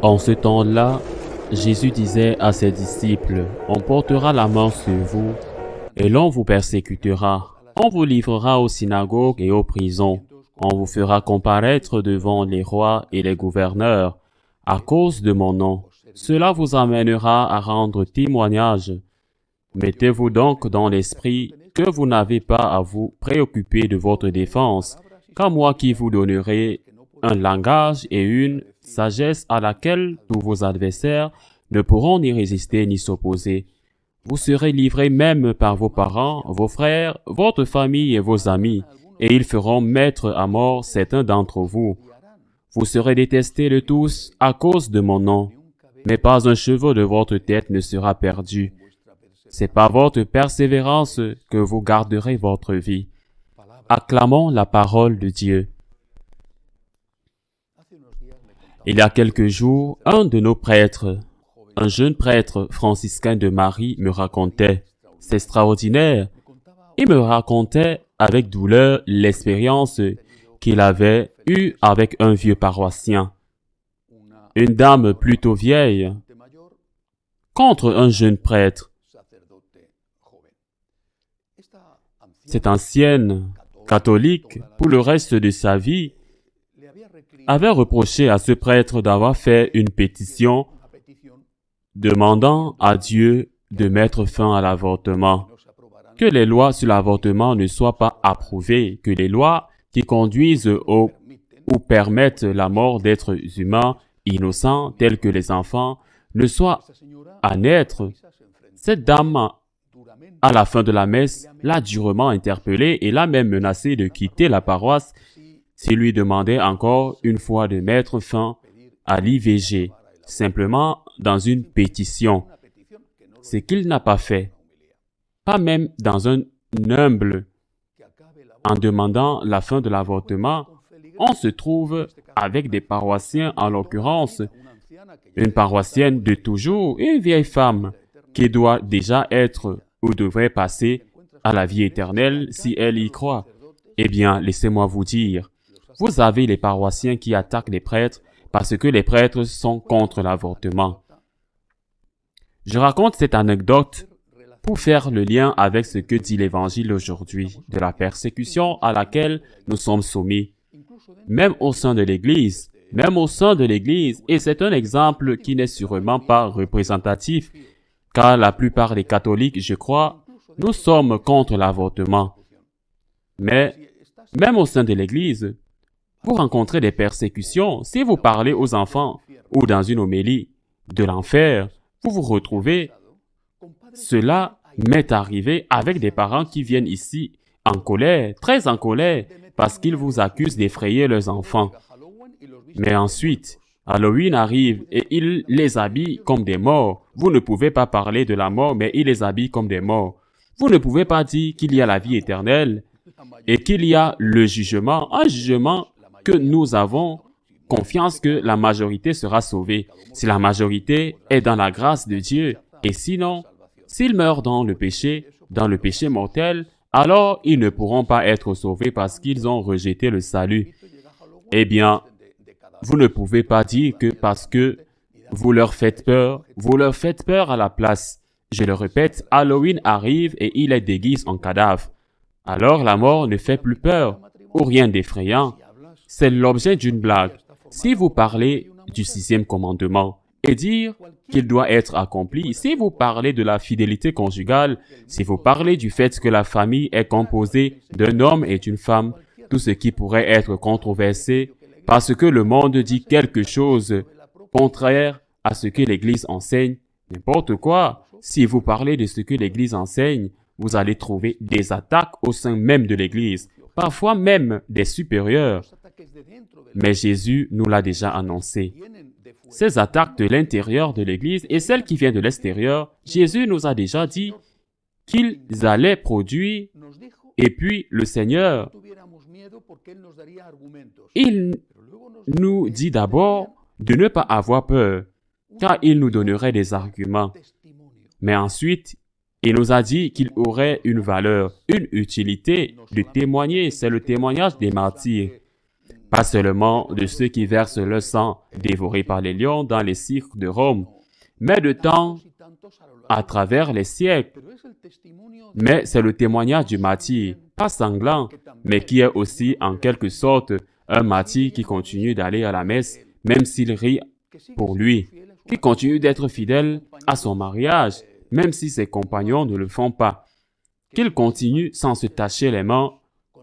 En ce temps-là, Jésus disait à ses disciples, « On portera la mort sur vous, et l'on vous persécutera. On vous livrera aux synagogues et aux prisons. On vous fera comparaître devant les rois et les gouverneurs, à cause de mon nom. Cela vous amènera à rendre témoignage. Mettez-vous donc dans l'esprit que vous n'avez pas à vous préoccuper de votre défense, car moi qui vous donnerai un langage et une sagesse à laquelle tous vos adversaires ne pourront ni résister ni s'opposer. Vous serez livrés même par vos parents, vos frères, votre famille et vos amis, et ils feront mettre à mort certains d'entre vous. Vous serez détestés de tous à cause de mon nom, mais pas un cheveu de votre tête ne sera perdu. C'est par votre persévérance que vous garderez votre vie. Acclamons la parole de Dieu. Il y a quelques jours, un de nos prêtres, un jeune prêtre franciscain de Marie, me racontait. C'est extraordinaire. Il me racontait avec douleur l'expérience qu'il avait eue avec un vieux paroissien. Une dame plutôt vieille contre un jeune prêtre. Cette ancienne catholique, pour le reste de sa vie, avait reproché à ce prêtre d'avoir fait une pétition demandant à Dieu de mettre fin à l'avortement, que les lois sur l'avortement ne soient pas approuvées, que les lois qui conduisent ou permettent la mort d'êtres humains innocents tels que les enfants ne soient à naître. Cette dame, à la fin de la messe, l'a durement interpellé et l'a même menacé de quitter la paroisse s'il lui demandait encore une fois de mettre fin à l'IVG, simplement dans une pétition. Ce qu'il n'a pas fait, pas même dans un humble, en demandant la fin de l'avortement, on se trouve avec des paroissiens, en l'occurrence, une paroissienne de toujours, une vieille femme qui doit déjà être ou devrait passer à la vie éternelle si elle y croit. Eh bien, laissez-moi vous dire, vous avez les paroissiens qui attaquent les prêtres parce que les prêtres sont contre l'avortement. Je raconte cette anecdote pour faire le lien avec ce que dit l'Évangile aujourd'hui, de la persécution à laquelle nous sommes soumis, même au sein de l'Église, et c'est un exemple qui n'est sûrement pas représentatif, car la plupart des catholiques, je crois, nous sommes contre l'avortement. Mais, même au sein de l'Église, vous rencontrez des persécutions. Si vous parlez aux enfants ou dans une homélie de l'enfer, vous vous retrouvez. Cela m'est arrivé avec des parents qui viennent ici en colère, très en colère, parce qu'ils vous accusent d'effrayer leurs enfants. Mais ensuite, Halloween arrive et il les habille comme des morts. Vous ne pouvez pas parler de la mort, mais il les habille comme des morts. Vous ne pouvez pas dire qu'il y a la vie éternelle et qu'il y a le jugement, un jugement que nous avons confiance que la majorité sera sauvée. Si la majorité est dans la grâce de Dieu, et sinon, s'ils meurent dans le péché mortel, alors ils ne pourront pas être sauvés parce qu'ils ont rejeté le salut. Eh bien, vous ne pouvez pas dire que parce que vous leur faites peur à la place. Je le répète, Halloween arrive et il les déguise en cadavre. Alors la mort ne fait plus peur ou rien d'effrayant. C'est l'objet d'une blague. Si vous parlez du 6e commandement et dire qu'il doit être accompli, si vous parlez de la fidélité conjugale, si vous parlez du fait que la famille est composée d'un homme et d'une femme, tout ce qui pourrait être controversé parce que le monde dit quelque chose contraire à ce que l'Église enseigne, n'importe quoi, si vous parlez de ce que l'Église enseigne, vous allez trouver des attaques au sein même de l'Église, parfois même des supérieurs. Mais Jésus nous l'a déjà annoncé. Ces attaques de l'intérieur de l'Église et celles qui viennent de l'extérieur, Jésus nous a déjà dit qu'ils allaient produire. Et puis le Seigneur, il nous dit d'abord de ne pas avoir peur, car il nous donnerait des arguments. Mais ensuite, il nous a dit qu'il aurait une valeur, une utilité de témoigner. C'est le témoignage des martyrs. pas seulement de ceux qui versent leur sang dévoré par les lions dans les cirques de Rome, mais de temps à travers les siècles. Mais c'est le témoignage du martyr, pas sanglant, mais qui est aussi en quelque sorte un martyr qui continue d'aller à la messe, même s'il rit pour lui, qui continue d'être fidèle à son mariage, même si ses compagnons ne le font pas, qu'il continue sans se tacher les mains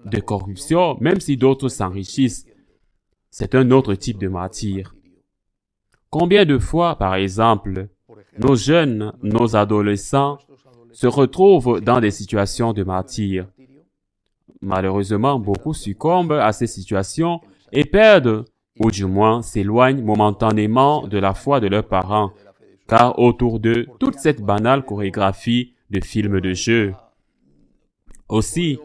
de corruption, même si d'autres s'enrichissent. C'est un autre type de martyr. Combien de fois, par exemple, nos jeunes, nos adolescents se retrouvent dans des situations de martyr? Malheureusement, beaucoup succombent à ces situations et perdent, ou du moins s'éloignent momentanément de la foi de leurs parents, car autour d'eux, toute cette banale chorégraphie de films de jeu. Aussi,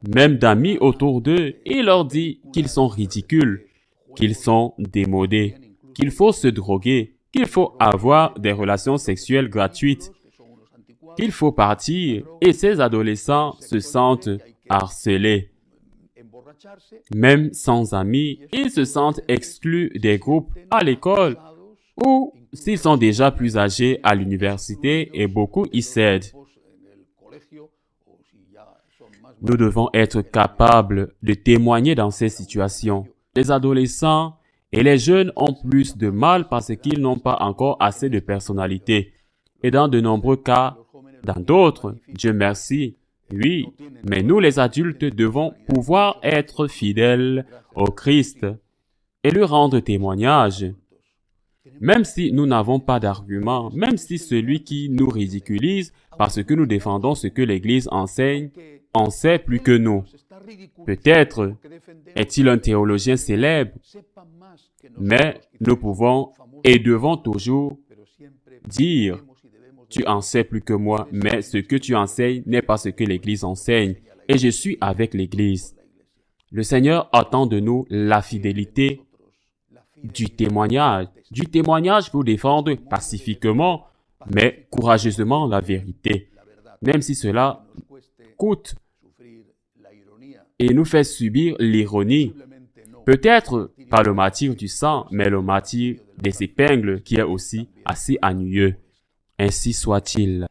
même d'amis autour d'eux, il leur dit qu'ils sont ridicules, qu'ils sont démodés, qu'il faut se droguer, qu'il faut avoir des relations sexuelles gratuites, qu'il faut partir, et ces adolescents se sentent harcelés. Même sans amis, ils se sentent exclus des groupes à l'école ou, s'ils sont déjà plus âgés, à l'université et beaucoup y cèdent. Nous devons être capables de témoigner dans ces situations. Les adolescents et les jeunes ont plus de mal parce qu'ils n'ont pas encore assez de personnalité. Et dans de nombreux cas, dans d'autres, Dieu merci, oui, mais nous les adultes devons pouvoir être fidèles au Christ et lui rendre témoignage. Même si nous n'avons pas d'argument, même si celui qui nous ridiculise parce que nous défendons ce que l'Église enseigne, en sait plus que nous. Peut-être est-il un théologien célèbre, mais nous pouvons et devons toujours dire « Tu en sais plus que moi, mais ce que tu enseignes n'est pas ce que l'Église enseigne, et je suis avec l'Église. » Le Seigneur attend de nous la fidélité du témoignage pour défendre pacifiquement, mais courageusement la vérité, même si cela coûte et nous fait subir l'ironie. Peut-être pas le martyre du sang, mais le martyre des épingles qui est aussi assez ennuyeux. Ainsi soit-il.